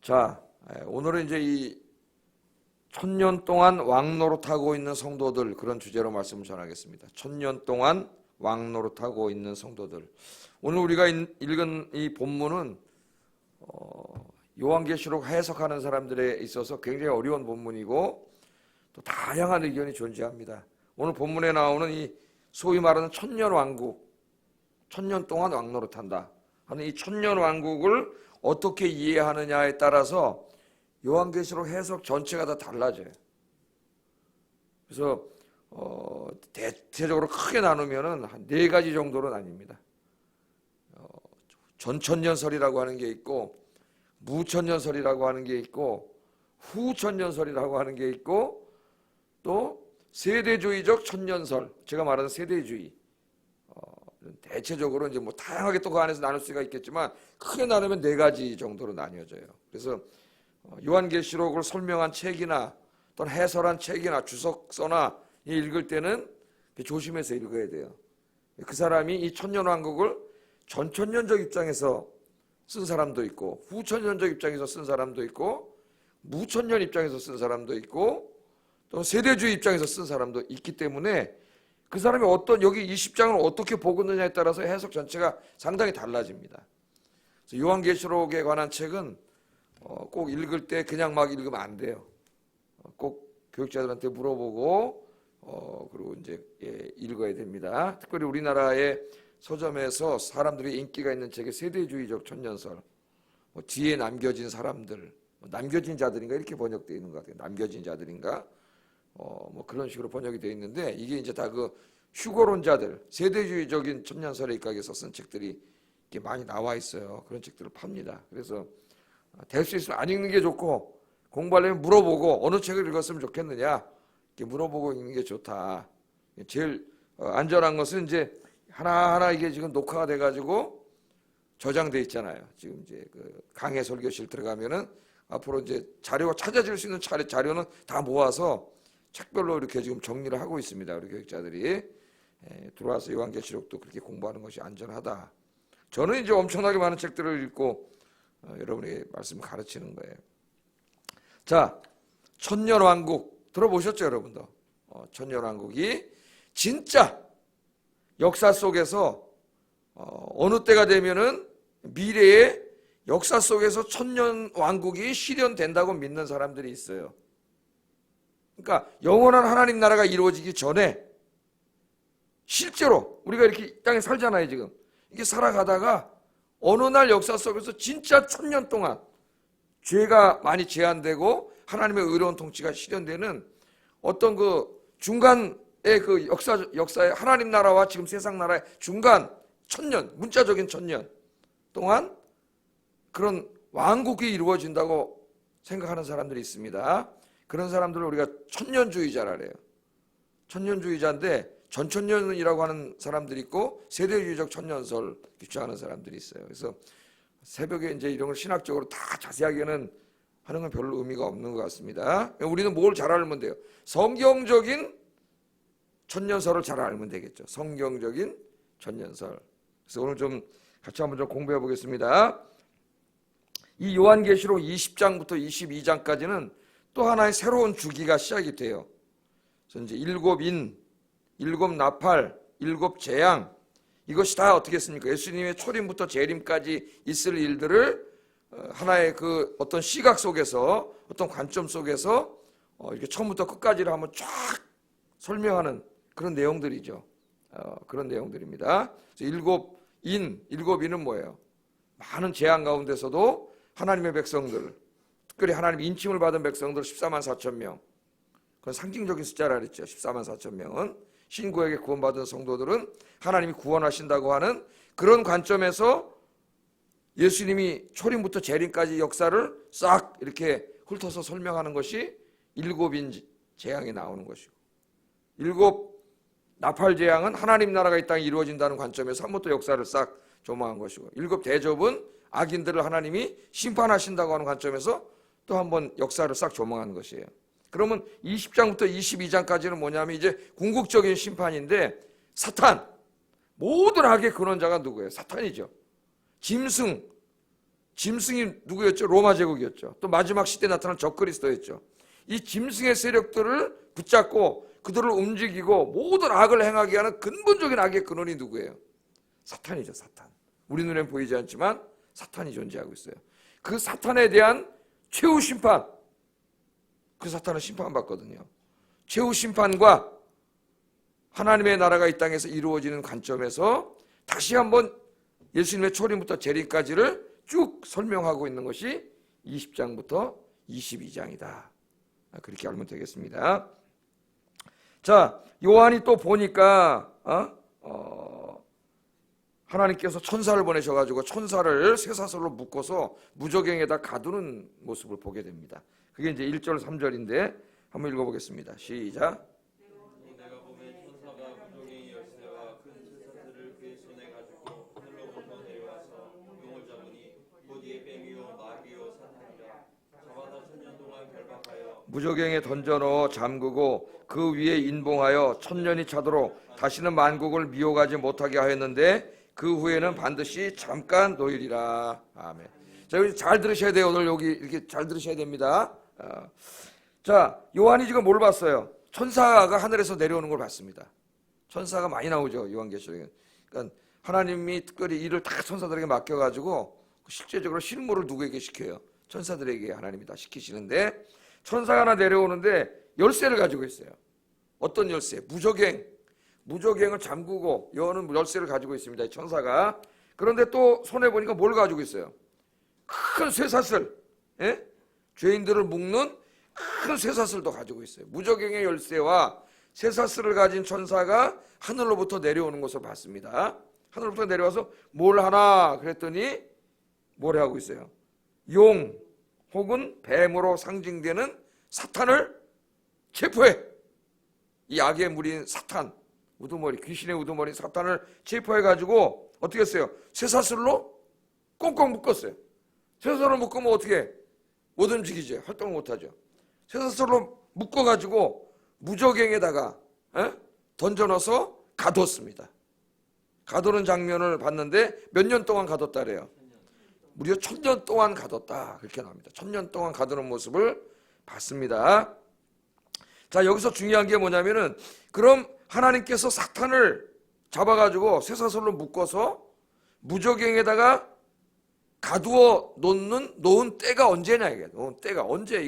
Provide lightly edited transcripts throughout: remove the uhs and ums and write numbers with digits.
자, 오늘은 이제 이 천년 동안 왕노릇하고 있는 성도들, 그런 주제로 말씀을 전하겠습니다. 천년 동안 왕노릇하고 있는 성도들. 오늘 우리가 읽은 이 본문은 요한계시록 해석하는 사람들에 있어서 굉장히 어려운 본문이고 또 다양한 의견이 존재합니다. 오늘 본문에 나오는 이 소위 말하는 천년 왕국, 천년 동안 왕노릇한다 하는 이 천년 왕국을 어떻게 이해하느냐에 따라서 요한계시록 해석 전체가 다 달라져요. 그래서 대체적으로 크게 나누면은 한 4가지 정도로 나뉩니다. 전천년설이라고 하는 게 있고, 무천년설이라고 하는 게 있고, 후천년설이라고 하는 게 있고, 또 세대주의적 천년설, 제가 말하는 세대주의. 대체적으로 이제 뭐 다양하게 또 그 안에서 나눌 수가 있겠지만 크게 나누면 4가지 정도로 나뉘어져요. 그래서 요한계시록을 설명한 책이나 또는 해설한 책이나 주석서나 읽을 때는 조심해서 읽어야 돼요. 그 사람이 이 천년왕국을 전천년적 입장에서 쓴 사람도 있고, 후천년적 입장에서 쓴 사람도 있고, 무천년 입장에서 쓴 사람도 있고, 또 세대주의 입장에서 쓴 사람도 있기 때문에 그 사람이 여기 이 10장을 어떻게 보겠느냐에 따라서 해석 전체가 상당히 달라집니다. 그래서 요한계시록에 관한 책은 꼭 읽을 때 그냥 막 읽으면 안 돼요. 꼭 교육자들한테 물어보고 그리고 이제 읽어야 됩니다. 특별히 우리나라의 서점에서 사람들이 인기가 있는 책의 세대주의적 천년설, 뒤에 남겨진 사람들, 남겨진 자들인가 이렇게 번역되어 있는 것 같아요. 남겨진 자들인가 뭐 그런 식으로 번역이 되어 있는데, 이게 이제 다 그 휴거론자들, 세대주의적인 천년설에 입각해서 쓴 책들이 이렇게 많이 나와 있어요. 그런 책들을 팝니다. 그래서 될 수 있으면 안 읽는 게 좋고, 공부하려면 물어보고 어느 책을 읽었으면 좋겠느냐 이렇게 물어보고 읽는 게 좋다. 제일 안전한 것은 이제 하나하나 이게 지금 녹화가 돼가지고 저장돼 있잖아요. 지금 이제 그 강해 설교실 들어가면은 앞으로 이제 자료가 찾아질 수 있는 자료는 다 모아서 책별로 이렇게 지금 정리를 하고 있습니다. 우리 교육자들이 들어와서 요한계시록도 그렇게 공부하는 것이 안전하다. 저는 이제 엄청나게 많은 책들을 읽고 여러분에게 말씀을 가르치는 거예요. 자, 천년왕국 들어보셨죠, 여러분도? 천년왕국이 진짜 역사 속에서 어느 때가 되면은 미래의 역사 속에서 천년왕국이 실현된다고 믿는 사람들이 있어요. 그러니까 영원한 하나님 나라가 이루어지기 전에 실제로 우리가 이렇게 이 땅에 살잖아요. 지금 이게 살아가다가 어느 날 역사 속에서 진짜 천년 동안 죄가 많이 제한되고 하나님의 의로운 통치가 실현되는 어떤 그 중간의 그 역사의 하나님 나라와 지금 세상 나라의 중간 천년, 문자적인 천년 동안 그런 왕국이 이루어진다고 생각하는 사람들이 있습니다. 그런 사람들을 우리가 천년주의자라 그래요. 천년주의자인데 전천년이라고 하는 사람들이 있고 세대주의적 천년설 주장하는 사람들이 있어요. 그래서 새벽에 이제 이런 걸 신학적으로 다 자세하게는 하는 건 별로 의미가 없는 것 같습니다. 우리는 뭘 잘 알면 돼요? 성경적인 천년설을 잘 알면 되겠죠. 성경적인 천년설. 그래서 오늘 좀 같이 한번 좀 공부해 보겠습니다. 이 요한계시록 20장부터 22장까지는 또 하나의 새로운 주기가 시작이 돼요. 그래서 이제 7인, 7나팔, 7재앙, 이것이 다 어떻게 했습니까? 예수님의 초림부터 재림까지 있을 일들을 하나의 그 어떤 시각 속에서, 어떤 관점 속에서 이렇게 처음부터 끝까지를 한번 쫙 설명하는 그런 내용들이죠. 그런 내용들입니다. 그래서 7인은 뭐예요? 많은 재앙 가운데서도 하나님의 백성들, 특별히 하나님 인침을 받은 백성들 14만 4천 명, 그건 상징적인 숫자라 그랬죠. 14만 4천 명은 신구에게 구원받은 성도들은 하나님이 구원하신다고 하는 그런 관점에서 예수님이 초림부터 재림까지 역사를 싹 이렇게 훑어서 설명하는 것이 7인 재앙이 나오는 것이고, 7나팔 재앙은 하나님 나라가 이 땅에 이루어진다는 관점에서 한 번 더 역사를 싹 조망한 것이고, 7대접은 악인들을 하나님이 심판하신다고 하는 관점에서 또 한 번 역사를 싹 조망하는 것이에요. 그러면 20장부터 22장까지는 뭐냐면 이제 궁극적인 심판인데, 사탄, 모든 악의 근원자가 누구예요? 사탄이죠. 짐승, 짐승이 누구였죠? 로마 제국이었죠. 또 마지막 시대에 나타난 적그리스도였죠. 이 짐승의 세력들을 붙잡고 그들을 움직이고 모든 악을 행하게 하는 근본적인 악의 근원이 누구예요? 사탄이죠. 사탄. 우리 눈엔 보이지 않지만 사탄이 존재하고 있어요. 그 사탄에 대한 최후 심판, 그 사탄은 심판받거든요. 최후 심판과 하나님의 나라가 이 땅에서 이루어지는 관점에서 다시 한번 예수님의 초림부터 재림까지를 쭉 설명하고 있는 것이 20장부터 22장이다. 그렇게 알면 되겠습니다. 자, 요한이 또 보니까 하나님께서 천사를 보내셔가지고 천사를 쇠사슬로 묶어서 무저갱에다 가두는 모습을 보게 됩니다. 그게 이제 1절 3절인데 한번 읽어보겠습니다. 시작. 내가 보면 천사가 무저갱이 열쇠와 큰 쇠사슬을 그의 손에 가지고 하늘로부터 내려와서 용을 잡으니 곧 이에 뱀이요 마귀요 사탄이라 저마다 1000년 동안 결박하여 무저갱에 던져넣어 잠그고 그 위에 인봉하여 1000년이 차도록 다시는 만국을 미혹하지 못하게 하였는데 그 후에는 반드시 잠깐 노일이라. 아멘. 자, 여기 잘 들으셔야 돼요. 오늘 여기 이렇게 잘 들으셔야 됩니다. 자, 요한이 지금 뭘 봤어요? 천사가 하늘에서 내려오는 걸 봤습니다. 천사가 많이 나오죠, 요한계시록에. 그러니까 하나님이 특별히 일을 다 천사들에게 맡겨가지고 실제적으로 실무를 누구에게 시켜요? 천사들에게 하나님이 다 시키시는데 천사가 하나 내려오는데 열쇠를 가지고 있어요. 어떤 열쇠? 무저갱을 잠그고 여는 열쇠를 가지고 있습니다. 천사가. 그런데 또 손에 보니까 뭘 가지고 있어요? 큰 쇠사슬. 예? 죄인들을 묶는 큰 쇠사슬도 가지고 있어요. 무저갱의 열쇠와 쇠사슬을 가진 천사가 하늘로부터 내려오는 것을 봤습니다. 하늘로부터 내려와서 뭘 하나 그랬더니 뭘 하고 있어요? 용 혹은 뱀으로 상징되는 사탄을 체포해. 이 악의 무리인 사탄, 우두머리, 귀신의 우두머리 사탄을 체포해가지고 어떻게 했어요? 쇠사슬로 꽁꽁 묶었어요. 쇠사슬로 묶으면 어떻게 해? 못 움직이죠. 활동을 못하죠. 쇠사슬로 묶어가지고 무저갱에다가 던져넣어서 가뒀습니다. 가두는 장면을 봤는데 몇 년 동안 가뒀다래요? 무려 1000년 동안 가뒀다. 그렇게 나옵니다. 1000년 동안 가두는 모습을 봤습니다. 자, 여기서 중요한 게 뭐냐면은 그럼 하나님께서 사탄을 잡아가지고 쇠사슬로 묶어서 무저갱에다가 가두어 놓은 때가 언제냐 이게. 놓은 때가 언제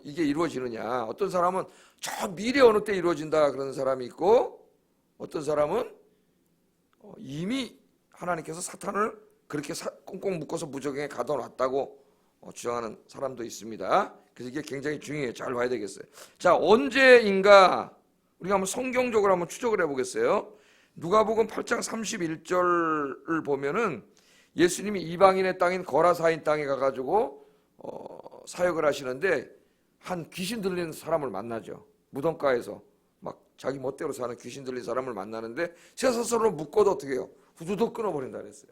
이게 이루어지느냐. 어떤 사람은 저 미래 어느 때 이루어진다 그러는 사람이 있고 어떤 사람은 이미 하나님께서 사탄을 그렇게 꽁꽁 묶어서 무저갱에 가둬놨다고 주장하는 사람도 있습니다. 그래서 이게 굉장히 중요해요. 잘 봐야 되겠어요. 자, 언제인가 우리가 한번 성경적으로 한번 추적을 해보겠어요. 누가복음 8장 31절을 보면은 예수님이 이방인의 땅인 거라사인 땅에 가가지고 사역을 하시는데 한 귀신 들린 사람을 만나죠. 무덤가에서 막 자기 멋대로 사는 귀신 들린 사람을 만나는데 쇠사슬로 묶어도 어떻게 해요? 후두둑 끊어버린다 그랬어요.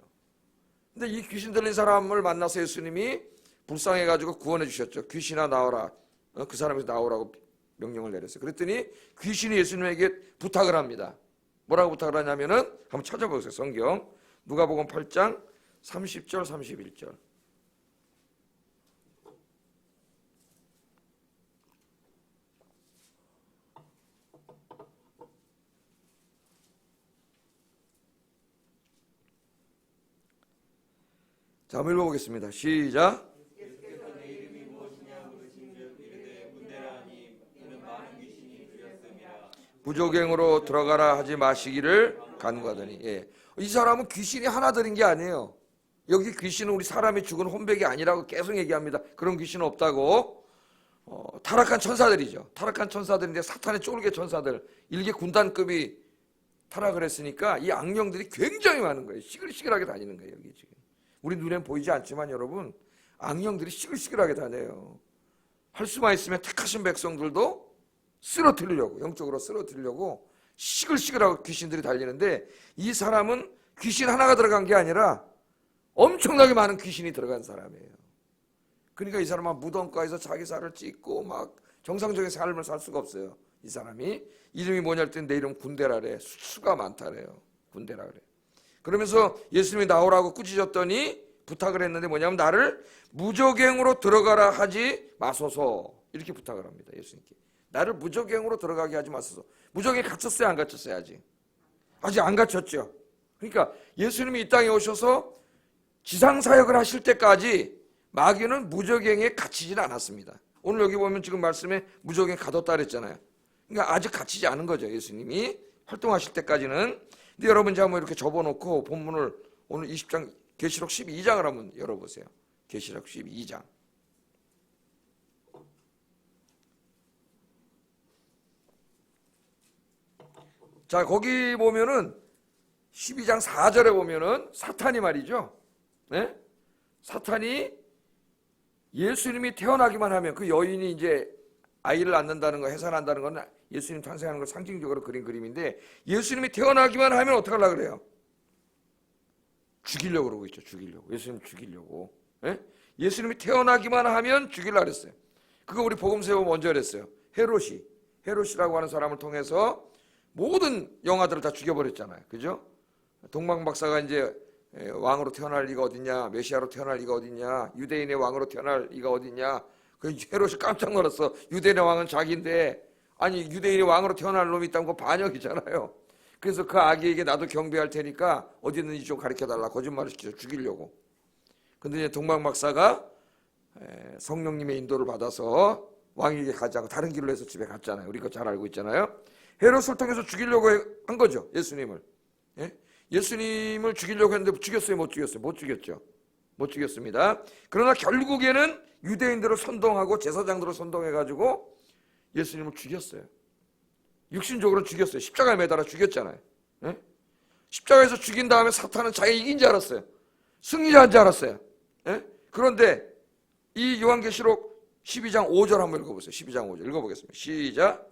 근데 이 귀신 들린 사람을 만나서 예수님이 불쌍해가지고 구원해 주셨죠. 귀신아 나오라. 그 사람에서 나오라고 명령을 내렸어요. 그랬더니 귀신이 예수님에게 부탁을 합니다. 뭐라고 부탁을 하냐면은 한번 찾아보세요. 성경 누가복음 8장 30절 31절. 자, 한번 읽어보겠습니다. 시작. 예수께서 내 이름이 무엇이냐 물으신즉 이르되 문대라 하니 이는 많은 귀신이 들렸음이라. 무저갱으로 들어가라 하지 마시기를 간구하더니. 예. 이 사람은 귀신이 하나 들인 게 아니에요. 여기 귀신은 우리 사람이 죽은 혼백이 아니라고 계속 얘기합니다. 그런 귀신은 없다고. 타락한 천사들이죠. 타락한 천사들인데 사탄의 쫄개 천사들 일개 군단급이 타락을 했으니까 이 악령들이 굉장히 많은 거예요. 시글시글하게 다니는 거예요. 여기 지금 우리 눈엔 보이지 않지만 여러분 악령들이 시글시글하게 다녀요. 할 수만 있으면 택하신 백성들도 쓰러뜨리려고, 영적으로 쓰러뜨리려고 시글시글하고 귀신들이 달리는데 이 사람은 귀신 하나가 들어간 게 아니라 엄청나게 많은 귀신이 들어간 사람이에요. 그러니까 이 사람은 무덤가에서 자기 살을 찢고 막 정상적인 삶을 살 수가 없어요. 이 사람이 이름이 뭐냐 할 때 내 이름 군대라래. 수가 많다래요. 군대라 그래. 그러면서 예수님이 나오라고 꾸짖었더니 부탁을 했는데 뭐냐면 나를 무저갱으로 들어가라 하지 마소서 이렇게 부탁을 합니다. 예수님께 나를 무저갱으로 들어가게 하지 마소서. 무저갱에 갇혔어요 안 갇혔어요? 아직 안 갇혔죠. 그러니까 예수님이 이 땅에 오셔서 지상사역을 하실 때까지 마귀는 무저갱에 갇히지는 않았습니다. 오늘 여기 보면 지금 말씀에 무저갱에 가뒀다 그랬잖아요. 그러니까 아직 갇히지 않은 거죠. 예수님이 활동하실 때까지는. 근데 여러분 제가 한번 이렇게 접어놓고 본문을 오늘 20장 계시록 12장을 한번 열어보세요. 계시록 12장. 자, 거기 보면은 12장 4절에 보면은 사탄이 말이죠. 네? 사탄이 예수님이 태어나기만 하면 그 여인이 이제 아이를 낳는다는 거, 해산한다는 건 예수님 탄생하는 걸 상징적으로 그린 그림인데 예수님이 태어나기만 하면 어떻게 하려고 그래요? 죽이려고 그러고 있죠. 죽이려고. 예수님 죽이려고. 네? 예수님이 태어나기만 하면 죽이려고 그랬어요. 그거 우리 복음서에 먼저 그랬어요. 헤롯이라고 하는 사람을 통해서 모든 영아들을 다 죽여버렸잖아요. 그죠? 동방박사가 이제 왕으로 태어날 리가 어딨냐, 메시아로 태어날 리가 어딨냐, 유대인의 왕으로 태어날 리가 어딨냐. 그 헤롯이 깜짝 놀랐어. 유대인의 왕은 자기인데, 아니 유대인의 왕으로 태어날 놈이 있다는 거 반역이잖아요. 그래서 그 아기에게 나도 경배할 테니까 어디 있는지 좀 가르쳐달라 거짓말을 시켜서 죽이려고. 근데 이제 동방박사가 성령님의 인도를 받아서 왕에게 가자고 다른 길로 해서 집에 갔잖아요. 우리 거 잘 알고 있잖아요. 헤롯을 통해서 죽이려고 한 거죠. 예수님을. 예? 예수님을 죽이려고 했는데 죽였어요? 못 죽였어요? 못 죽였죠. 못 죽였습니다. 그러나 결국에는 유대인들을 선동하고 제사장들을 선동해가지고 예수님을 죽였어요. 육신적으로 죽였어요. 십자가에 매달아 죽였잖아요. 예? 십자가에서 죽인 다음에 사탄은 자기가 이긴 줄 알았어요. 승리한 줄 알았어요. 예? 그런데 이 요한계시록 12장 5절 한번 읽어보세요. 12장 5절 읽어보겠습니다. 시작.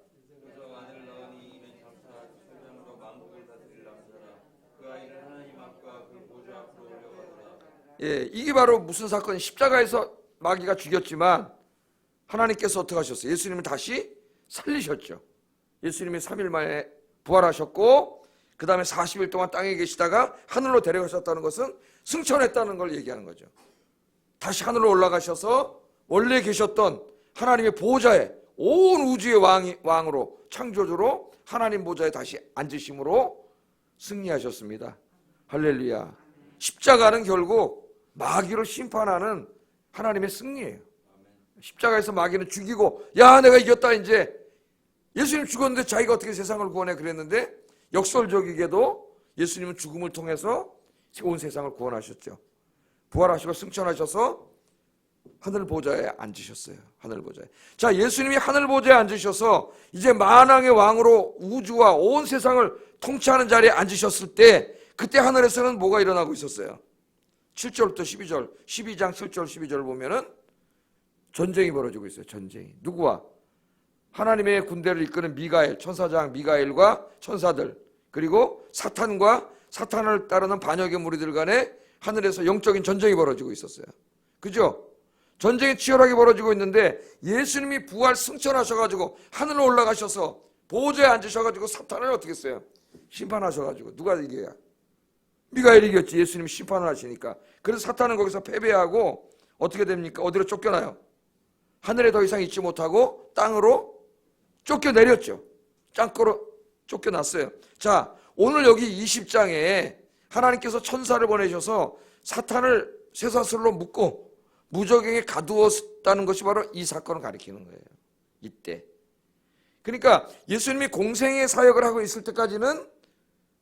예, 이게 바로 무슨 사건이 십자가에서 마귀가 죽였지만 하나님께서 어떻게 하셨어요? 예수님을 다시 살리셨죠. 예수님이 3일 만에 부활하셨고 그 다음에 40일 동안 땅에 계시다가 하늘로 데려가셨다는 것은 승천했다는 걸 얘기하는 거죠. 다시 하늘로 올라가셔서 원래 계셨던 하나님의 보좌에 온 우주의 왕으로 창조주로 하나님 보좌에 다시 앉으심으로 승리하셨습니다. 할렐루야. 십자가는 결국 마귀를 심판하는 하나님의 승리예요. 십자가에서 마귀는 죽이고 야 내가 이겼다 이제. 예수님 죽었는데 자기가 어떻게 세상을 구원해 그랬는데 역설적이게도 예수님은 죽음을 통해서 온 세상을 구원하셨죠. 부활하시고 승천하셔서 하늘 보좌에 앉으셨어요. 하늘 보좌에. 자, 예수님이 하늘 보좌에 앉으셔서 이제 만왕의 왕으로 우주와 온 세상을 통치하는 자리에 앉으셨을 때 그때 하늘에서는 뭐가 일어나고 있었어요? 7절부터 12절, 12장 7절 12절 보면은 전쟁이 벌어지고 있어요. 전쟁이. 누구와? 하나님의 군대를 이끄는 미가엘, 천사장 미가엘과 천사들, 그리고 사탄과 사탄을 따르는 반역의 무리들 간에 하늘에서 영적인 전쟁이 벌어지고 있었어요. 그죠? 전쟁이 치열하게 벌어지고 있는데 예수님이 부활 승천하셔가지고 하늘로 올라가셔서 보좌에 앉으셔가지고 사탄을 어떻게 했어요? 심판하셔가지고 누가 이겨야? 미가엘이 이겼지. 예수님이 심판을 하시니까. 그래서 사탄은 거기서 패배하고 어떻게 됩니까? 어디로 쫓겨나요? 하늘에 더 이상 있지 못하고 땅으로 쫓겨내렸죠. 땅으로 쫓겨났어요. 자, 오늘 여기 20장에 하나님께서 천사를 보내셔서 사탄을 쇠사슬로 묶고 무저갱에 가두었다는 것이 바로 이 사건을 가리키는 거예요. 이때. 그러니까 예수님이 공생의 사역을 하고 있을 때까지는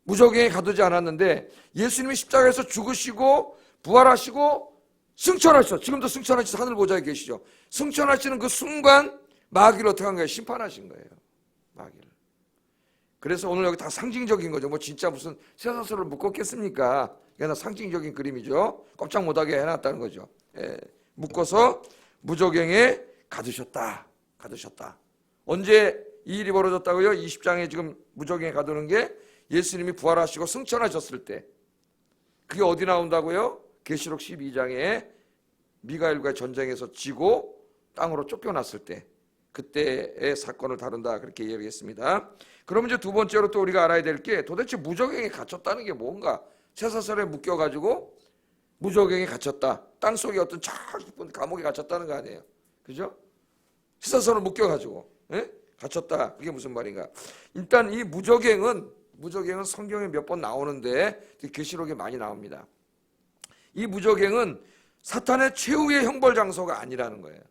무저갱에 가두지 않았는데 예수님이 십자가에서 죽으시고 부활하시고 승천하셔서 지금도 승천하셔서 하늘 보좌에 계시죠. 승천하시는 그 순간 마귀를 어떻게 한 거예요? 심판하신 거예요. 마귀를. 그래서 오늘 여기 다 상징적인 거죠. 뭐 진짜 무슨 쇠사슬을 묶었겠습니까? 이게 다 상징적인 그림이죠. 꼼짝 못하게 해놨다는 거죠. 예. 묶어서 무저갱에 가두셨다. 언제 이 일이 벌어졌다고요? 20장에 지금 무저갱에 가두는 게 예수님이 부활하시고 승천하셨을 때. 그게 어디 나온다고요? 계시록 12장에 미가엘과의 전쟁에서 지고 땅으로 쫓겨났을 때 그때의 사건을 다룬다 그렇게 이야기했습니다. 그럼 이제 두 번째로 또 우리가 알아야 될 게 도대체 무저갱에 갇혔다는 게 뭔가? 쇠사슬에 묶여가지고 무적행에 갇혔다. 땅속에 어떤 저 깊은 감옥에 갇혔다는 거 아니에요. 그죠? 쇠사슬로 묶여가지고 갇혔다. 그게 무슨 말인가? 일단 이 무적행은 성경에 몇 번 나오는데 계시록에 많이 나옵니다. 이 무적행은 사탄의 최후의 형벌 장소가 아니라는 거예요.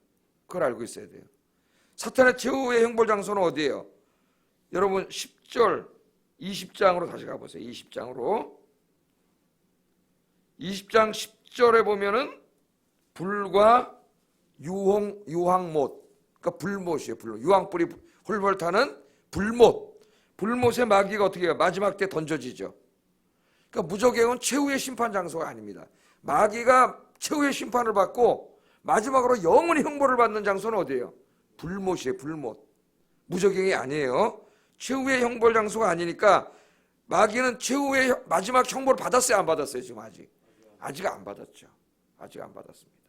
그걸 알고 있어야 돼요. 사탄의 최후의 형벌 장소는 어디예요? 여러분 10절 20장으로 다시 가보세요. 20장으로 20장 10절에 보면은 불과 유황못, 그러니까 불못이에요. 유황불이 훌훌 타는 불못. 불못의 마귀가 어떻게 해요? 마지막 때 던져지죠. 그러니까 무적행은 최후의 심판 장소가 아닙니다. 마귀가 최후의 심판을 받고 마지막으로 영원히 형벌을 받는 장소는 어디예요? 불못이에요. 불못. 무적행이 아니에요. 최후의 형벌 장소가 아니니까 마귀는 최후의 마지막 형벌을 받았어요? 안 받았어요? 지금 아직 안 받았죠. 아직 안 받았습니다.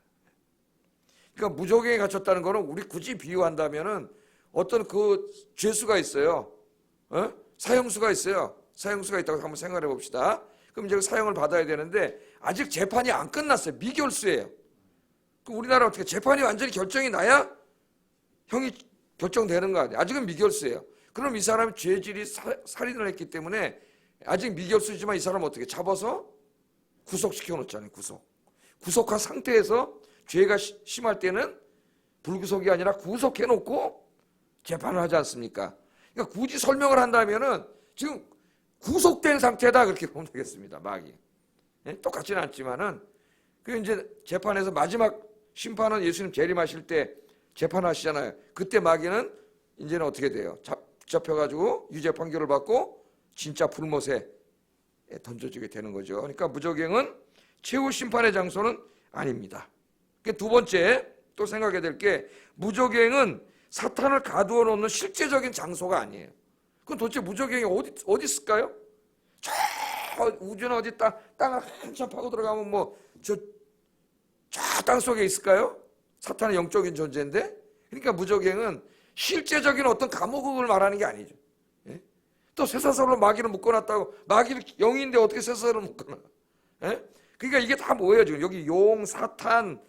그러니까 무적행에 갇혔다는 거는 우리 굳이 비유한다면은 어떤 그 죄수가 있어요. 사형수가 있어요. 사형수가 있다고 한번 생각해 봅시다. 그럼 이제 사형을 받아야 되는데 아직 재판이 안 끝났어요. 미결수예요. 그럼 우리나라 어떻게 재판이 완전히 결정이 나야 형이 결정되는 거 아니에요. 아직은 미결수예요. 그럼 이 사람이 죄질이 살인을 했기 때문에 아직 미결수지만 이 사람 어떻게 잡아서 구속시켜 놓잖아요. 구속한 상태에서 죄가 심할 때는 불구속이 아니라 구속해 놓고 재판을 하지 않습니까? 그러니까 굳이 설명을 한다면은 지금 구속된 상태다 그렇게 보면 되겠습니다. 마귀. 똑같지는 않지만은 그 이제 재판에서 마지막 심판은 예수님 재림하실 때 재판하시잖아요. 그때 마귀는 이제는 어떻게 돼요? 붙잡혀가지고 유죄 판결을 받고 진짜 불못에 던져지게 되는 거죠. 그러니까 무적행은 최후 심판의 장소는 아닙니다. 두 번째 또 생각해야 될 게 무적행은 사탄을 가두어 놓는 실제적인 장소가 아니에요. 그럼 도대체 무적행이 어디 있을까요? 저 우주는 어디 땅을 한참 파고 들어가면 뭐 저 땅 속에 있을까요? 사탄은 영적인 존재인데. 그러니까 무적행은 실제적인 어떤 감옥을 말하는 게 아니죠. 또 쇠사슬로 마귀를 묶어놨다고 마귀를 영인데 어떻게 쇠사슬로 묶어놔? 그러니까 이게 다 뭐예요 지금 여기 용, 사탄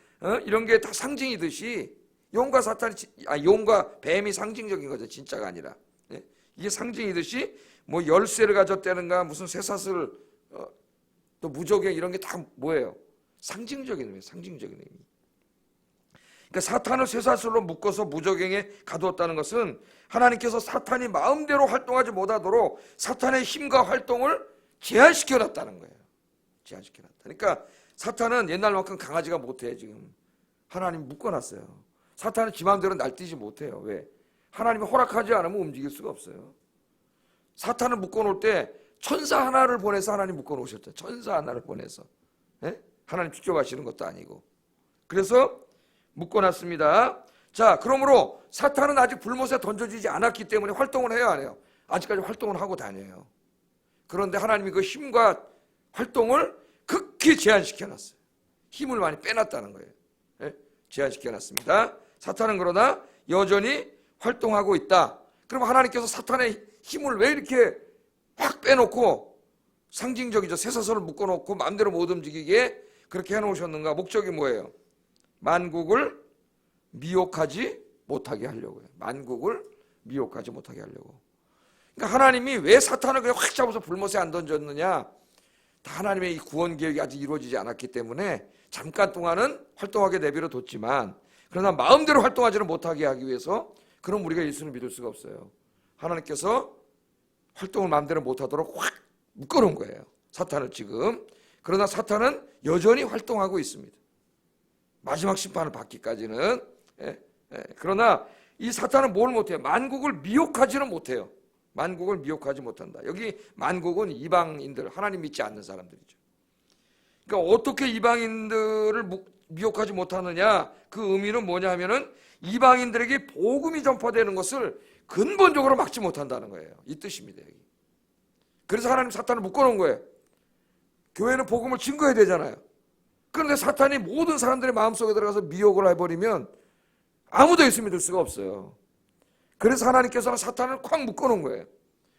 이런 게 다 상징이듯이 용과 뱀이 상징적인 거죠. 진짜가 아니라 이게 상징이듯이 뭐 열쇠를 가졌다는가 무슨 쇠사슬 또 무적행 이런 게 다 뭐예요? 상징적인 의미, 상징적인 의미. 그러니까 사탄을 쇠사슬로 묶어서 무적행에 가두었다는 것은 하나님께서 사탄이 마음대로 활동하지 못하도록 사탄의 힘과 활동을 제한시켜 놨다는 거예요. 제한시켜 놨다. 그러니까 사탄은 옛날만큼 강아지가 못해 지금. 하나님이 묶어놨어요. 사탄은 지 마음대로 날뛰지 못해요. 왜? 하나님이 허락하지 않으면 움직일 수가 없어요. 사탄을 묶어놓을 때 천사 하나를 보내서 하나님 묶어놓으셨죠. 천사 하나를 보내서. 하나님 직접 하시는 것도 아니고. 그래서 묶어놨습니다. 자, 그러므로 사탄은 아직 불못에 던져지지 않았기 때문에 활동을 해야 안 해요? 아직까지 활동을 하고 다녀요. 그런데 하나님이 그 힘과 활동을 극히 제한시켜놨어요. 힘을 많이 빼놨다는 거예요. 제한시켜놨습니다. 사탄은 그러나 여전히 활동하고 있다. 그럼 하나님께서 사탄의 힘을 왜 이렇게 확 빼놓고 상징적이죠. 쇠사슬을 묶어놓고 마음대로 못 움직이게 그렇게 해놓으셨는가? 목적이 뭐예요? 만국을 미혹하지 못하게 하려고요. 만국을 미혹하지 못하게 하려고. 그러니까 하나님이 왜 사탄을 그냥 확 잡아서 불못에 안 던졌느냐? 다 하나님의 이 구원 계획이 아직 이루어지지 않았기 때문에 잠깐 동안은 활동하게 내버려 뒀지만 그러나 마음대로 활동하지는 못하게 하기 위해서 그럼 우리가 예수를 믿을 수가 없어요. 하나님께서 활동을 마음대로 못하도록 확 묶어놓은 거예요. 사탄을 지금. 그러나 사탄은 여전히 활동하고 있습니다. 마지막 심판을 받기까지는. 그러나 이 사탄은 뭘 못해요? 만국을 미혹하지는 못해요. 만국을 미혹하지 못한다. 여기 만국은 이방인들, 하나님 믿지 않는 사람들이죠. 그러니까 어떻게 이방인들을 미혹하지 못하느냐? 그 의미는 뭐냐 하면은 이방인들에게 복음이 전파되는 것을 근본적으로 막지 못한다는 거예요. 이 뜻입니다. 여기. 그래서 하나님 사탄을 묶어놓은 거예요. 교회는 복음을 증거해야 되잖아요. 그런데 사탄이 모든 사람들의 마음속에 들어가서 미혹을 해버리면 아무도 예수 믿을 수가 없어요. 그래서 하나님께서는 사탄을 콱 묶어놓은 거예요.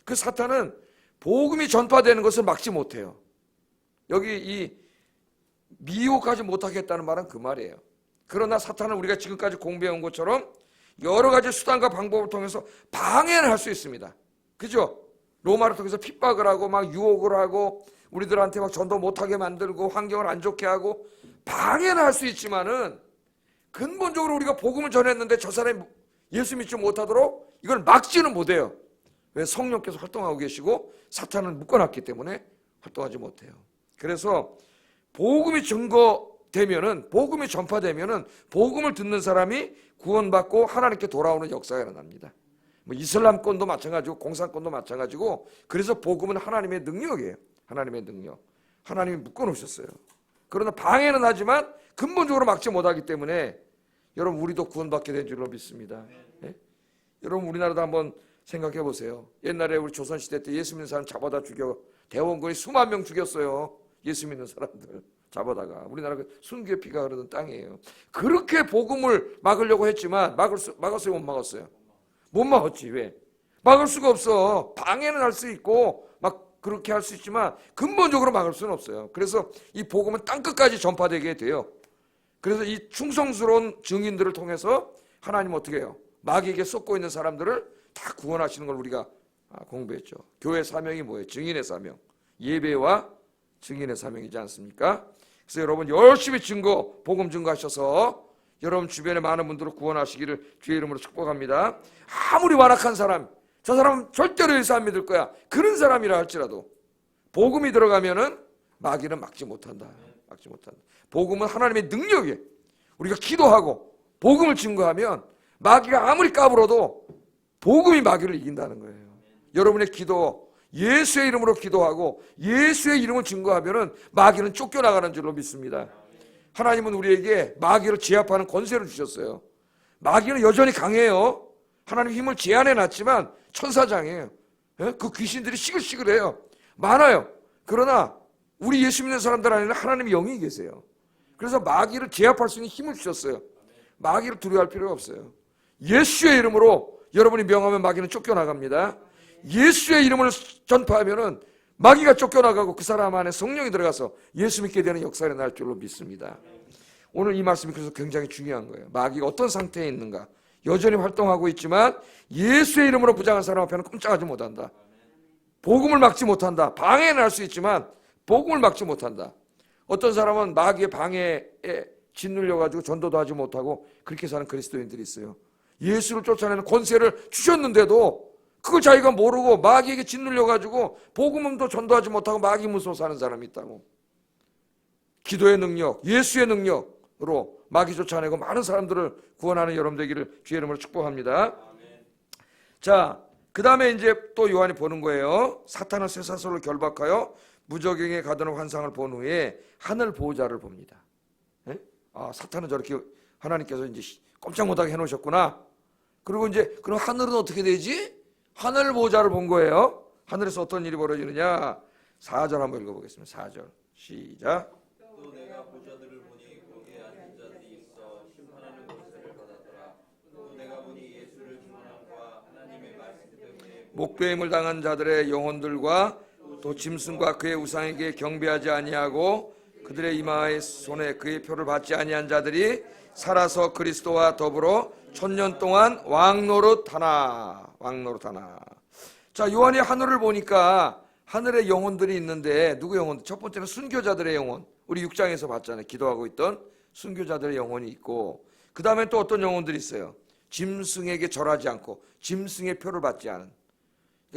그 사탄은 복음이 전파되는 것을 막지 못해요. 여기 이 미혹하지 못하겠다는 말은 그 말이에요. 그러나 사탄은 우리가 지금까지 공부해온 것처럼 여러 가지 수단과 방법을 통해서 방해를 할 수 있습니다. 그죠? 로마를 통해서 핍박을 하고 막 유혹을 하고 우리들한테 막 전도 못하게 만들고 환경을 안 좋게 하고 방해는 할 수 있지만은 근본적으로 우리가 복음을 전했는데 저 사람이 예수 믿지 못하도록 이걸 막지는 못해요. 왜? 성령께서 활동하고 계시고 사탄은 묶어놨기 때문에 활동하지 못해요. 그래서 복음이 증거되면은, 복음이 전파되면은 복음을 듣는 사람이 구원받고 하나님께 돌아오는 역사가 일어납니다. 뭐 이슬람권도 마찬가지고 공산권도 마찬가지고, 그래서 복음은 하나님의 능력이에요. 하나님의 능력. 하나님이 묶어놓으셨어요. 그러나 방해는 하지만 근본적으로 막지 못하기 때문에 여러분 우리도 구원받게 된 줄로 믿습니다. 예? 여러분 우리나라도 한번 생각해 보세요. 옛날에 우리 조선시대 때 예수 믿는 사람 잡아다 죽여 대원군이 수만 명 죽였어요. 예수 믿는 사람들 잡아다가. 우리나라가 순교의 피가 흐르는 땅이에요. 그렇게 복음을 막으려고 했지만 막았어요, 못 막았어요? 못 막았지. 왜? 막을 수가 없어. 방해는 할 수 있고 막 그렇게 할 수 있지만 근본적으로 막을 수는 없어요. 그래서 이 복음은 땅끝까지 전파되게 돼요. 그래서 이 충성스러운 증인들을 통해서 하나님 어떻게 해요? 마귀에게 쏟고 있는 사람들을 다 구원하시는 걸 우리가 공부했죠. 교회 사명이 뭐예요? 증인의 사명. 예배와 증인의 사명이지 않습니까? 그래서 여러분 열심히 복음 증거하셔서 여러분 주변에 많은 분들을 구원하시기를 주의 이름으로 축복합니다. 아무리 완악한 사람, 저 사람은 절대로 예수 안 믿을 거야, 그런 사람이라 할지라도 복음이 들어가면은 마귀는 막지 못한다. 막지 못한다. 복음은 하나님의 능력이에요. 우리가 기도하고 복음을 증거하면 마귀가 아무리 까불어도 복음이 마귀를 이긴다는 거예요. 여러분의 기도, 예수의 이름으로 기도하고 예수의 이름을 증거하면은 마귀는 쫓겨나가는 줄로 믿습니다. 하나님은 우리에게 마귀를 제압하는 권세를 주셨어요. 마귀는 여전히 강해요. 하나님 힘을 제한해 놨지만 천사장이에요. 그 귀신들이 시글시글해요. 많아요. 그러나 우리 예수 믿는 사람들 안에는 하나님의 영이 계세요. 그래서 마귀를 제압할 수 있는 힘을 주셨어요. 마귀를 두려워할 필요가 없어요. 예수의 이름으로 여러분이 명하면 마귀는 쫓겨나갑니다. 예수의 이름을 전파하면은 마귀가 쫓겨나가고 그 사람 안에 성령이 들어가서 예수 믿게 되는 역사가 날 줄로 믿습니다. 오늘 이 말씀이 그래서 굉장히 중요한 거예요. 마귀가 어떤 상태에 있는가. 여전히 활동하고 있지만 예수의 이름으로 부장한 사람 앞에는 꼼짝하지 못한다. 복음을 막지 못한다. 방해는 할 수 있지만 복음을 막지 못한다. 어떤 사람은 마귀의 방해에 짓눌려가지고 전도도 하지 못하고 그렇게 사는 그리스도인들이 있어요. 예수를 쫓아내는 권세를 주셨는데도 그걸 자기가 모르고 마귀에게 짓눌려가지고 복음도 전도하지 못하고 마귀 무서워 사는 사람이 있다고. 기도의 능력, 예수의 능력으로 마귀 쫓아내고 많은 사람들을 구원하는 여러분 되기를 주의 이름으로 축복합니다. 자, 그 다음에 이제 또 요한이 보는 거예요. 사탄은 쇠사슬로 결박하여 무저갱에 가두는 환상을 본 후에 하늘 보호자를 봅니다. 예? 아, 사탄은 저렇게 하나님께서 이제 꼼짝 못하게 해놓으셨구나. 그리고 이제 그럼 하늘은 어떻게 되지? 하늘 보호자를 본 거예요. 하늘에서 어떤 일이 벌어지느냐? 4절 한번 읽어보겠습니다. 4절 시작. 또 내가 보좌들을 보니 거기에 앉은 자들이 있어 심판하는 권세를 받았더라. 또 내가 보니 예수를 증언함과 하나님의 말씀 때문에 목배임을 당한 자들의 영혼들과 또 짐승과 그의 우상에게 경배하지 아니하고 그들의 이마의 손에 그의 표를 받지 아니한 자들이 살아서 그리스도와 더불어 1000년 동안 왕노릇하나. 자, 요한이 하늘을 보니까 하늘에 영혼들이 있는데 누구 영혼? 첫 번째는 순교자들의 영혼. 우리 6장에서 봤잖아요. 기도하고 있던 순교자들의 영혼이 있고, 그 다음에 또 어떤 영혼들이 있어요? 짐승에게 절하지 않고 짐승의 표를 받지 않은.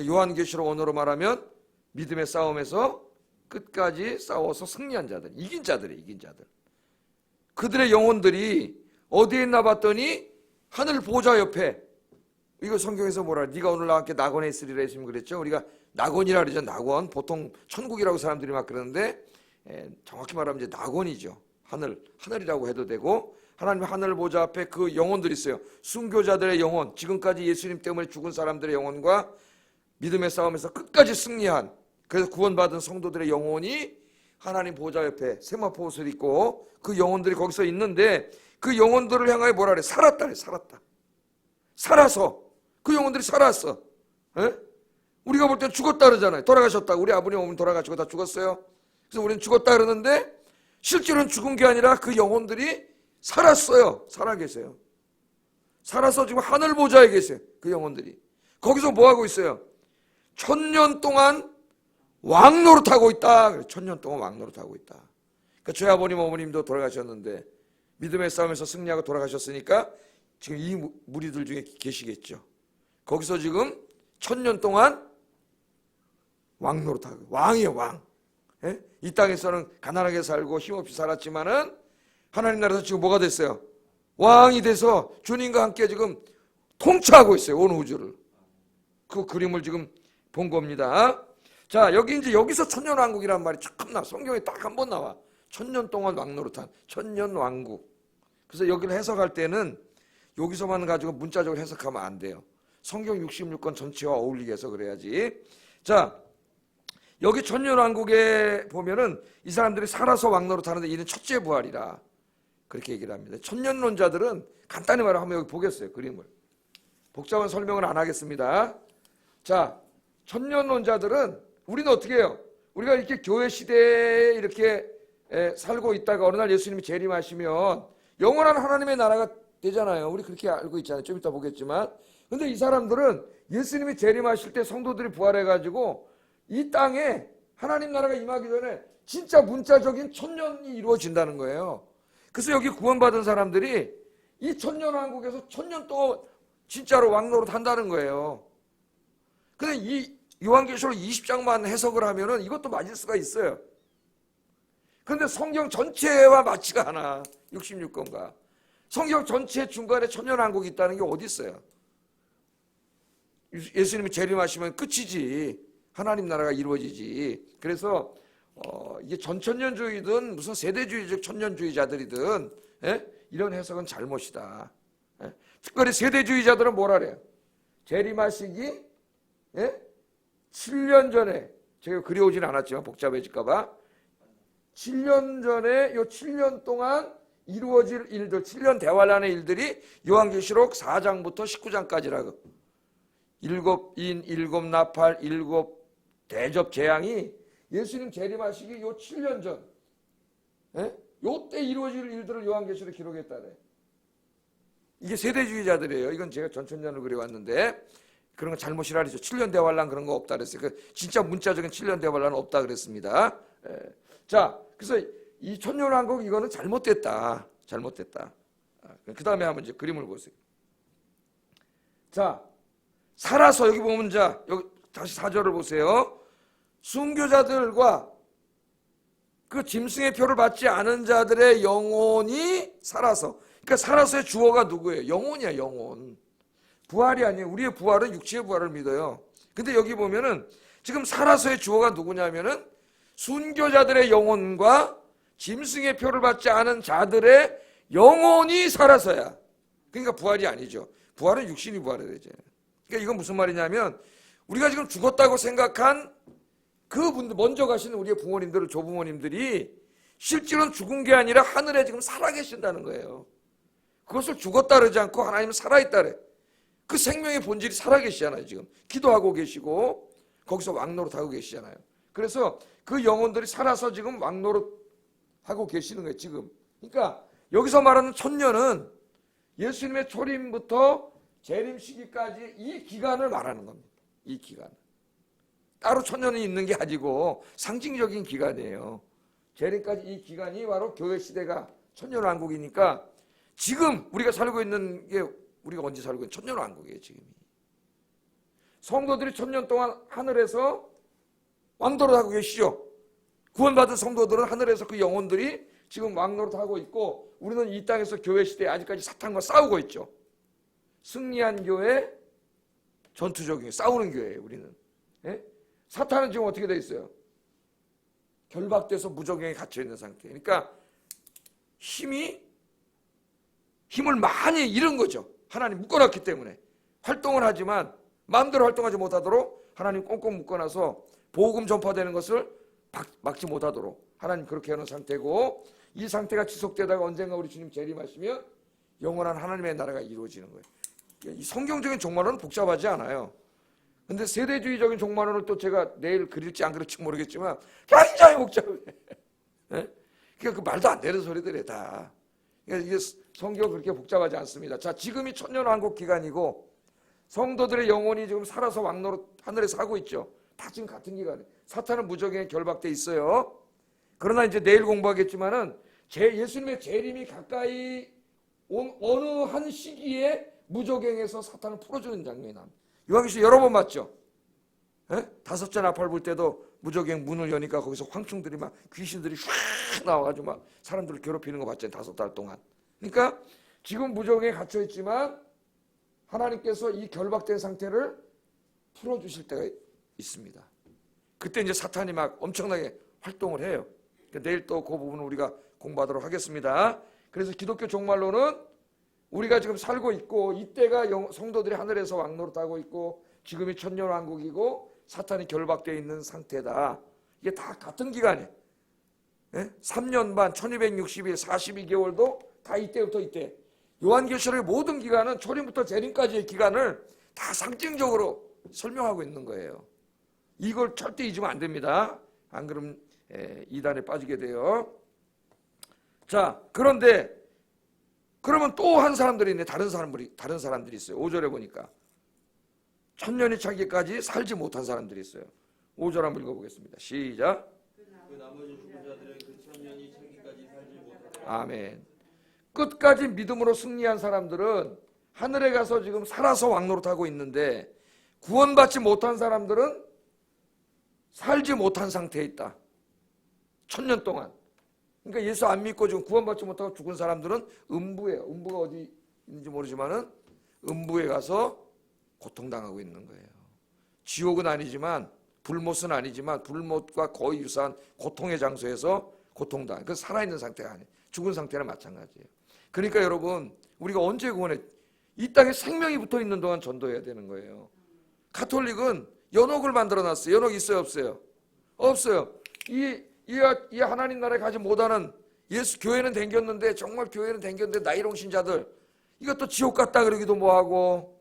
요한계시록 언어로 말하면 믿음의 싸움에서 끝까지 싸워서 승리한 자들, 이긴 자들. 그들의 영혼들이 어디에 있나 봤더니 하늘 보좌 옆에. 이거 성경에서 뭐라, 네가 오늘 나와 함께 낙원에 있으리라 했으면 그랬죠. 우리가 낙원이라 그러죠. 낙원. 보통 천국이라고 사람들이 막 그러는데 정확히 말하면 이제 낙원이죠. 하늘이라고 해도 되고, 하나님의 하늘 보좌 앞에 그 영혼들이 있어요. 순교자들의 영혼, 지금까지 예수님 때문에 죽은 사람들의 영혼과 믿음의 싸움에서 끝까지 승리한, 그래서 구원받은 성도들의 영혼이 하나님 보좌 옆에 세마포 옷을 입고 그 영혼들이 거기서 있는데, 그 영혼들을 향하여 뭐라 그래? 살았다. 살아서 그 영혼들이 살았어. 에? 우리가 볼 땐 죽었다 그러잖아요. 돌아가셨다. 우리 아버님 어머니 돌아가시고 다 죽었어요. 그래서 우리는 죽었다 그러는데 실제로는 죽은 게 아니라 그 영혼들이 살았어요. 살아계세요. 살아서 지금 하늘 보좌에 계세요. 그 영혼들이. 거기서 뭐하고 있어요? 1000년 동안 왕노릇하고 있다. 1000년 동안 왕노릇하고 있다. 그러니까 저희 아버님 어머님도 돌아가셨는데 믿음의 싸움에서 승리하고 돌아가셨으니까 지금 이 무리들 중에 계시겠죠. 거기서 지금 1000년 동안 왕노릇하고, 왕이에요, 왕. 예? 이 땅에서는 가난하게 살고 힘없이 살았지만은 하나님 나라에서 지금 뭐가 됐어요? 왕이 돼서 주님과 함께 지금 통치하고 있어요, 온 우주를. 그 그림을 지금 본 겁니다. 자, 여기 이제 여기서 천년왕국이란 말이 참 나와. 성경에 딱 한 번 나와. 1000년 동안 왕노릇한 천년왕국. 그래서 여기를 해석할 때는 여기서만 가지고 문자적으로 해석하면 안 돼요. 성경 66권 전체와 어울리게 해서 그래야지. 자, 여기 천년왕국에 보면은 이 사람들이 살아서 왕노릇하는데 이는 첫째 부활이라 그렇게 얘기를 합니다. 천년론자들은 간단히 말하면 한번 여기 보겠어요, 그림을. 복잡한 설명은 안 하겠습니다. 자, 천년론자들은 우리는 어떻게 해요? 우리가 이렇게 교회 시대에 이렇게 살고 있다가 어느 날 예수님이 재림하시면 영원한 하나님의 나라가 되잖아요. 우리 그렇게 알고 있잖아요. 좀 이따 보겠지만. 근데 이 사람들은 예수님이 재림하실 때 성도들이 부활해가지고 이 땅에 하나님 나라가 임하기 전에 진짜 문자적인 천년이 이루어진다는 거예요. 그래서 여기 구원받은 사람들이 이 천년왕국에서 1000년 동안 진짜로 왕노릇 한다는 거예요. 근데 이 요한계시록 20장만 해석을 하면은 이것도 맞을 수가 있어요. 그런데 성경 전체와 맞지가 않아. 66권과. 성경 전체 중간에 천년왕국이 있다는 게 어디 있어요? 예수님이 재림하시면 끝이지. 하나님 나라가 이루어지지. 그래서 이게 전천년주의든 무슨 세대주의적 천년주의자들이든 이런 해석은 잘못이다. 특별히 세대주의자들은 뭐라 그래요? 재림하시기 7년 전에, 제가 그려오진 않았지만 복잡해질까 봐 7년 전에 요 7년 동안 이루어질 일들, 7년 대환란의 일들이 요한계시록 4장부터 19장까지라고. 7인, 7나팔, 7대접 재앙이 예수님 재림하시기 요 7년 전, 요때 이루어질 일들을 요한계시록에 기록했다네. 이게 세대주의자들이에요. 이건 제가 전천년을 그려왔는데 그런 거 잘못이라 그랬죠. 7년 대환란 그런 거 없다 그랬어요. 그 진짜 문자적인 7년 대환란은 없다 그랬습니다. 자, 그래서 이 천년왕국 이거는 잘못됐다. 잘못됐다. 그 다음에 한번 이제 그림을 보세요. 자, 살아서 여기 보면 자, 여기 다시 4절을 보세요. 순교자들과 그 짐승의 표를 받지 않은 자들의 영혼이 살아서. 그러니까 살아서의 주어가 누구예요? 영혼이야, 영혼. 부활이 아니에요. 우리의 부활은 육체의 부활을 믿어요. 근데 여기 보면은 지금 살아서의 주어가 누구냐면은 순교자들의 영혼과 짐승의 표를 받지 않은 자들의 영혼이 살아서야. 그러니까 부활이 아니죠. 부활은 육신이 부활해야 되죠. 그러니까 이건 무슨 말이냐면 우리가 지금 죽었다고 생각한 그분들, 먼저 가신 우리의 부모님들, 조부모님들이 실제로는 죽은 게 아니라 하늘에 지금 살아계신다는 거예요. 그것을 죽었다 그러지 않고 하나님은 살아있다 그래. 그 생명의 본질이 살아계시잖아요. 지금 기도하고 계시고 거기서 왕노릇하고 계시잖아요. 그래서 그 영혼들이 살아서 지금 왕노릇하고 계시는 거예요. 지금. 그러니까 여기서 말하는 천년은 예수님의 초림부터 재림 시기까지 이 기간을 말하는 겁니다. 이 기간. 따로 천년이 있는 게 아니고 상징적인 기간이에요. 재림까지 이 기간이 바로 교회 시대가 천년왕국이니까 지금 우리가 살고 있는 게 우리가 언제 살고 있는 천년왕국이에요. 지금이. 성도들이 천년 동안 하늘에서 왕노릇하고 계시죠. 구원받은 성도들은 하늘에서 그 영혼들이 지금 왕노릇하고 있고 우리는 이 땅에서 교회 시대에 아직까지 사탄과 싸우고 있죠. 승리한 교회, 전투적인 싸우는 교회예요. 우리는. 사탄은 지금 어떻게 돼 있어요? 결박돼서 무적행에 갇혀 있는 상태. 그러니까 힘을 많이 잃은 거죠. 하나님 묶어놨기 때문에 활동을 하지만 마음대로 활동하지 못하도록 하나님 꽁꽁 묶어놔서 복음 전파되는 것을 막지 못하도록 하나님 그렇게 하는 상태고 이 상태가 지속되다가 언젠가 우리 주님 재림하시면 영원한 하나님의 나라가 이루어지는 거예요. 이 성경적인 종말론은 복잡하지 않아요. 근데 세대주의적인 종말론을 또 제가 내일 그릴지 안 그릴지 모르겠지만 굉장히 복잡해. 그러니까 그 말도 안 되는 소리들이에요 다. 그러니까 이게 성경 그렇게 복잡하지 않습니다. 자, 지금이 천년왕국 기간이고 성도들의 영혼이 지금 살아서 왕노릇 하늘에 사고 있죠. 다 지금 같은 기간에 사탄은 무적행에 결박돼 있어요. 그러나 이제 내일 공부하겠지만은 예수님의 재림이 가까이 온 어느 한 시기에 무적행에서 사탄을 풀어주는 장면이 나옵니다. 요한계시록 여러 번 봤죠. 예? 다섯째 나팔 불 때도 무적행 문을 여니까 거기서 황충들이 막 귀신들이 휙 나와가지고 막 사람들을 괴롭히는 거 봤잖아요. 5달 동안. 그러니까 지금 무적행에 갇혀 있지만 하나님께서 이 결박된 상태를 풀어주실 때가 있습니다. 그때 이제 사탄이 막 엄청나게 활동을 해요. 그러니까 내일 또 그 부분을 우리가 공부하도록 하겠습니다. 그래서 기독교 종말론은 우리가 지금 살고 있고 이때가 성도들이 하늘에서 왕노릇하고 있고 지금이 천년왕국이고 사탄이 결박되어 있는 상태다. 이게 다 같은 기간이에요. 3년 반 1260일 42개월도 다 이때부터 이때. 요한계시록의 모든 기간은 초림부터 재림까지의 기간을 다 상징적으로 설명하고 있는 거예요. 이걸 절대 잊으면 안 됩니다. 안 그러면 이단에 빠지게 돼요. 자, 그런데 그러면 또 한 사람들이 있네. 다른 사람들이 있어요. 5절에 보니까 천년이 차기까지 살지 못한 사람들이 있어요. 5절 한번 읽어보겠습니다. 시작. 그 나머지 죽은 자들은 그 천년이 차기까지 살지 못하더라. 아멘. 끝까지 믿음으로 승리한 사람들은 하늘에 가서 지금 살아서 왕노릇하고 있는데 구원받지 못한 사람들은 살지 못한 상태에 있다. 천년 동안. 그러니까 예수 안 믿고 지금 구원받지 못하고 죽은 사람들은 음부예요. 음부가 어디 있는지 모르지만은 음부에 가서 고통당하고 있는 거예요. 지옥은 아니지만 불못은 아니지만 불못과 거의 유사한 고통의 장소에서 고통당. 그 살아있는 상태가 아니에요. 죽은 상태는 마찬가지예요. 그러니까 여러분 우리가 언제 구원해? 이 땅에 생명이 붙어 있는 동안 전도해야 되는 거예요. 가톨릭은 연옥을 만들어놨어요. 연옥 있어요, 없어요? 없어요. 이 하나님 나라에 가지 못하는 예수 교회는 댕겼는데 정말 교회는 댕겼는데 나이롱 신자들 이것도 지옥 갔다 그러기도 뭐하고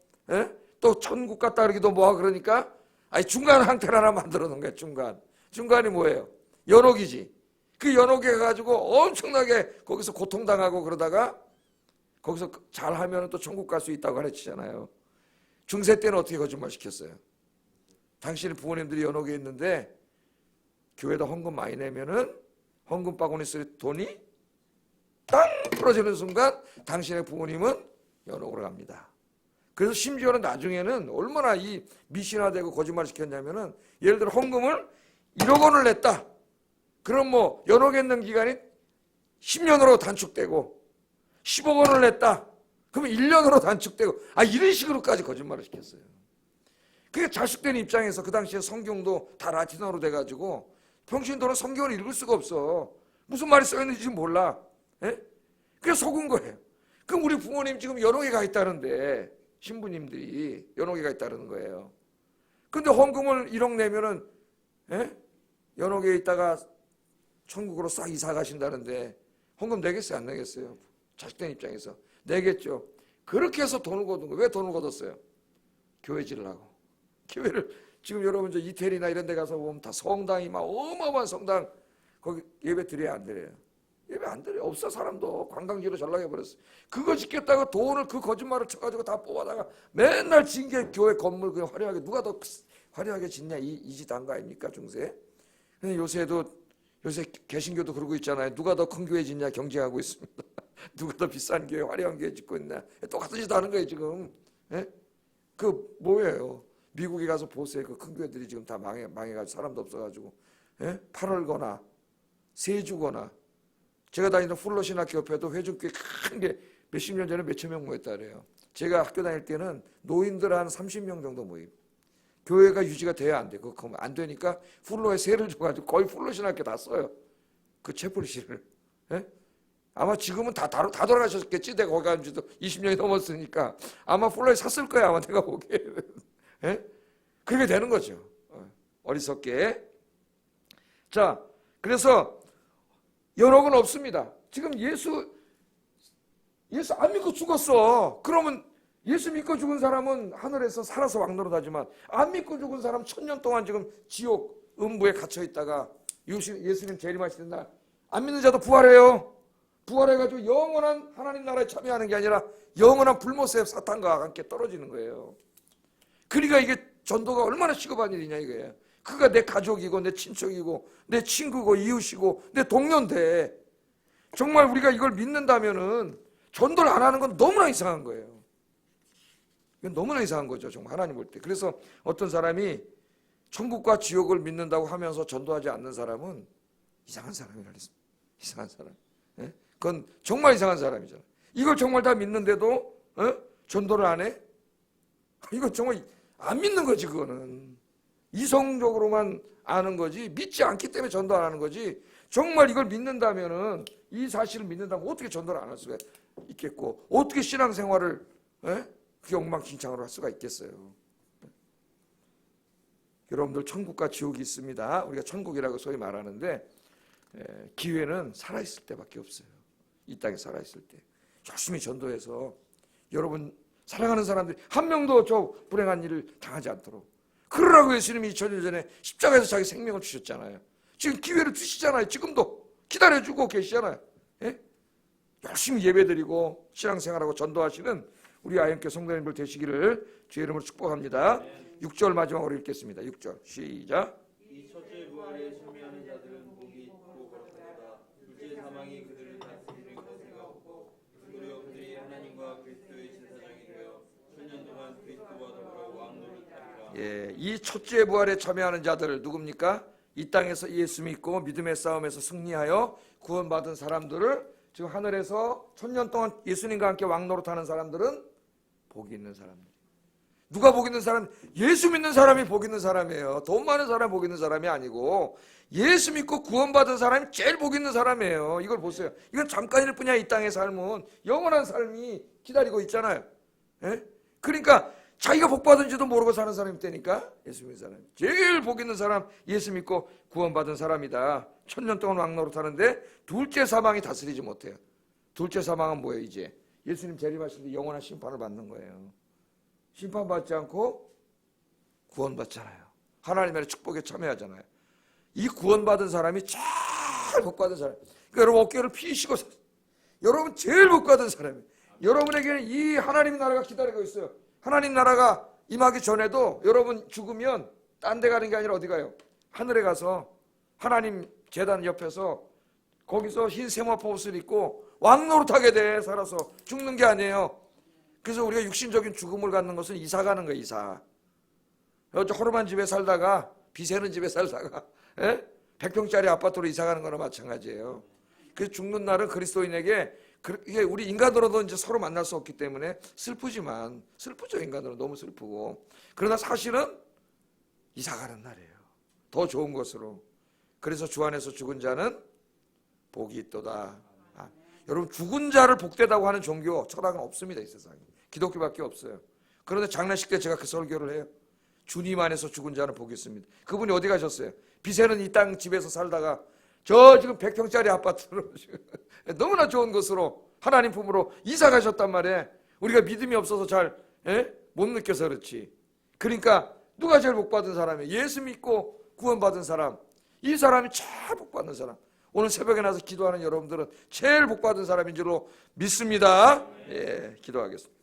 또 천국 갔다 그러기도 뭐하고 그러니까 아니 중간 상태를 하나 만들어 놓은 거야. 중간이 뭐예요? 연옥이지. 그 연옥에 가가지고 엄청나게 거기서 고통당하고 그러다가 거기서 잘하면 또 천국 갈 수 있다고 가르치잖아요. 중세 때는 어떻게 거짓말 시켰어요? 당신의 부모님들이 연옥에 있는데 교회에다 헌금 많이 내면은 헌금 바구니 쓸 돈이 땅 풀어지는 순간 당신의 부모님은 연옥으로 갑니다. 그래서 심지어는 나중에는 얼마나 이 미신화되고 거짓말 시켰냐면은 예를 들어 헌금을 1억 원을 냈다. 그럼 뭐 연옥에 있는 기간이 10년으로 단축되고 10억 원을 냈다. 그러면 1년으로 단축되고 이런 식으로까지 거짓말을 시켰어요. 그게 자식된 입장에서 그 당시에 성경도 다 라틴어로 돼가지고 평신도는 성경을 읽을 수가 없어. 무슨 말이 써있는지 몰라. 그래서 속은 거예요. 그럼 우리 부모님 지금 연옥에 가 있다는데 신부님들이 연옥에 가 있다는 거예요. 근데 헌금을 1억 내면은 연옥에 있다가 천국으로 싹 이사 가신다는데 헌금 내겠어요? 안 내겠어요? 자식된 입장에서 내겠죠. 그렇게 해서 돈을 거둔 거예요. 왜 돈을 거뒀어요? 교회 지으려고. 교회를 지금 여러분 저 이태리나 이런 데 가서 보면 다 성당이 막 어마어마한 성당 거기 예배 드려야 안 드려요? 예배 안 드려요. 없어. 사람도 관광지로 전락해버렸어요. 그거 짓겠다고 돈을 그 거짓말을 쳐가지고 다 뽑아다가 맨날 징계 교회 건물 그냥 화려하게 누가 더 화려하게 짓냐 이 짓 한 거 아닙니까 중세? 근데 요새 개신교도 그러고 있잖아요. 누가 더 큰 교회 짓냐 경쟁하고 있습니다. 누가 더 비싼 교회 화려한 교회 짓고 있냐 똑같은 짓 하는 거예요 지금. 그 뭐예요? 미국에 가서 보세요. 그 큰 교회들이 지금 다 망해가지고 사람도 없어가지고 8월거나 세주거나 제가 다니는 훌러신학교 옆에도 회중교회 큰 게 몇십 년 전에 몇천 명 모였다 그래요. 제가 학교 다닐 때는 노인들 한 30명 정도 모임. 교회가 유지가 돼야 안 돼. 그거 안 되니까 훌러에 세를 줘가지고 거의 훌러신학교 다 써요. 그 채플실을. 아마 지금은 다 돌아가셨겠지. 내가 거기 간 지도 20년이 넘었으니까 아마 훌러에 샀을 거야. 아마 내가 보기에는. 그렇게 되는 거죠. 어리석게. 자, 그래서 연옥은 없습니다. 지금 예수 안 믿고 죽었어. 그러면 예수 믿고 죽은 사람은 하늘에서 살아서 왕노릇하지만 안 믿고 죽은 사람 1000년 동안 지금 지옥 음부에 갇혀 있다가 예수님 재림하시는 날 안 믿는 자도 부활해요. 부활해가지고 영원한 하나님 나라에 참여하는 게 아니라 영원한 불못에 사탄과 함께 떨어지는 거예요. 그러니까 이게 전도가 얼마나 시급한 일이냐 이거예요. 그가 내 가족이고 내 친척이고 내 친구고 이웃이고 내 동료인데 정말 우리가 이걸 믿는다면은 전도를 안 하는 건 너무나 이상한 거예요. 이건 너무나 이상한 거죠. 정말 하나님 볼 때. 그래서 어떤 사람이 천국과 지옥을 믿는다고 하면서 전도하지 않는 사람은 이상한 사람이라 그랬습니다. 이상한 사람. 예? 그건 정말 이상한 사람이잖아요. 이걸 정말 다 믿는데도 전도를 안 해? 이건 정말 안 믿는 거지. 그거는 이성적으로만 아는 거지 믿지 않기 때문에 전도 안 하는 거지. 정말 이걸 믿는다면은 이 사실을 믿는다면 어떻게 전도를 안 할 수가 있겠고 어떻게 신앙생활을 그게 엉망진창으로 할 수가 있겠어요. 여러분들 천국과 지옥이 있습니다. 우리가 천국이라고 소위 말하는데 기회는 살아있을 때밖에 없어요. 이 땅에 살아있을 때 열심히 전도해서 여러분 사랑하는 사람들이 한 명도 저 불행한 일을 당하지 않도록 그러라고 예수님이 2000년 전에 십자가에서 자기 생명을 주셨잖아요. 지금 기회를 주시잖아요. 지금도 기다려주고 계시잖아요. 예? 열심히 예배드리고 신앙생활하고 전도하시는 우리 아현교 성도님들 되시기를 주의 이름으로 축복합니다. 6절 마지막으로 읽겠습니다. 6절 시작. 이 첫째 부활에 참여하는 자들은 복이 있고 거룩하다. 둘째 사망이 그들을 다스리는 것이가 없고 무려 그들이 하나님과 그리스도의 제사장이 되어 천년 동안 그리스도와 더불어 왕노릇하리라. 예, 이 첫째 부활에 참여하는 자들 누굽니까? 이 땅에서 예수 믿고 믿음의 싸움에서 승리하여 구원받은 사람들을 지금 하늘에서 천년 동안 예수님과 함께 왕노릇하는 사람들은 복이 있는 사람들. 누가 복 있는 사람? 예수 믿는 사람이 복 있는 사람이에요. 돈 많은 사람이 복 있는 사람이 아니고 예수 믿고 구원받은 사람이 제일 복 있는 사람이에요. 이걸 보세요. 이건 잠깐일 뿐이야. 이 땅의 삶은 영원한 삶이 기다리고 있잖아요. 예? 그러니까 자기가 복 받은지도 모르고 사는 사람이 되니까 예수 믿는 사람 제일 복 있는 사람 예수 믿고 구원받은 사람이다. 천년 동안 왕노릇하는데 둘째 사망이 다스리지 못해요. 둘째 사망은 뭐예요? 이제 예수님 재림하실 때 영원한 심판을 받는 거예요. 심판받지 않고 구원받잖아요. 하나님의 축복에 참여하잖아요. 이 구원받은 사람이 제일 복받은 사람. 그러니까 여러분 어깨를 피시고 여러분 제일 복받은 사람이에요. 여러분에게는 이 하나님 나라가 기다리고 있어요. 하나님 나라가 임하기 전에도 여러분 죽으면 딴 데 가는 게 아니라 어디 가요? 하늘에 가서 하나님 제단 옆에서 거기서 흰 세마포 옷을 입고 왕노릇하게 돼. 살아서 죽는 게 아니에요. 그래서 우리가 육신적인 죽음을 갖는 것은 이사 가는 거예요. 이사. 허름한 집에 살다가 비새는 집에 살다가 100평짜리 아파트로 이사 가는 거나 마찬가지예요. 그래서 죽는 날은 그리스도인에게 이게 우리 인간으로도 이제 서로 만날 수 없기 때문에 슬프지만 슬프죠. 인간으로 너무 슬프고. 그러나 사실은 이사 가는 날이에요. 더 좋은 것으로. 그래서 주 안에서 죽은 자는 복이 있도다. 여러분 죽은 자를 복되다고 하는 종교 철학은 없습니다. 이 세상에. 기독교밖에 없어요. 그런데 장례식 때 제가 그 설교를 해요. 주님 안에서 죽은 자는 복이 있습니다. 그분이 어디 가셨어요? 비세는 이 땅 집에서 살다가 저 지금 100평짜리 아파트로 너무나 좋은 곳으로 하나님 품으로 이사 가셨단 말이에요. 우리가 믿음이 없어서 잘 못 느껴서 그렇지. 그러니까 누가 제일 복받은 사람이에요? 예수 믿고 구원받은 사람. 이 사람이 제일 복받는 사람. 오늘 새벽에 나서 기도하는 여러분들은 제일 복받은 사람인 줄로 믿습니다. 예, 기도하겠습니다.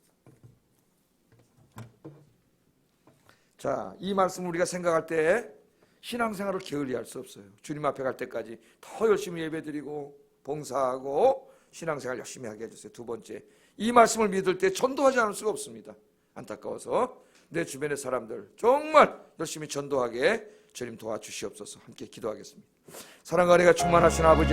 자, 이 말씀을 우리가 생각할 때 신앙생활을 게을리할 수 없어요. 주님 앞에 갈 때까지 더 열심히 예배드리고 봉사하고 신앙생활 열심히 하게 해주세요. 두 번째, 이 말씀을 믿을 때 전도하지 않을 수가 없습니다. 안타까워서 내 주변의 사람들 정말 열심히 전도하게 주님 도와주시옵소서. 함께 기도하겠습니다. 사랑과 은혜가 충만하신 아버지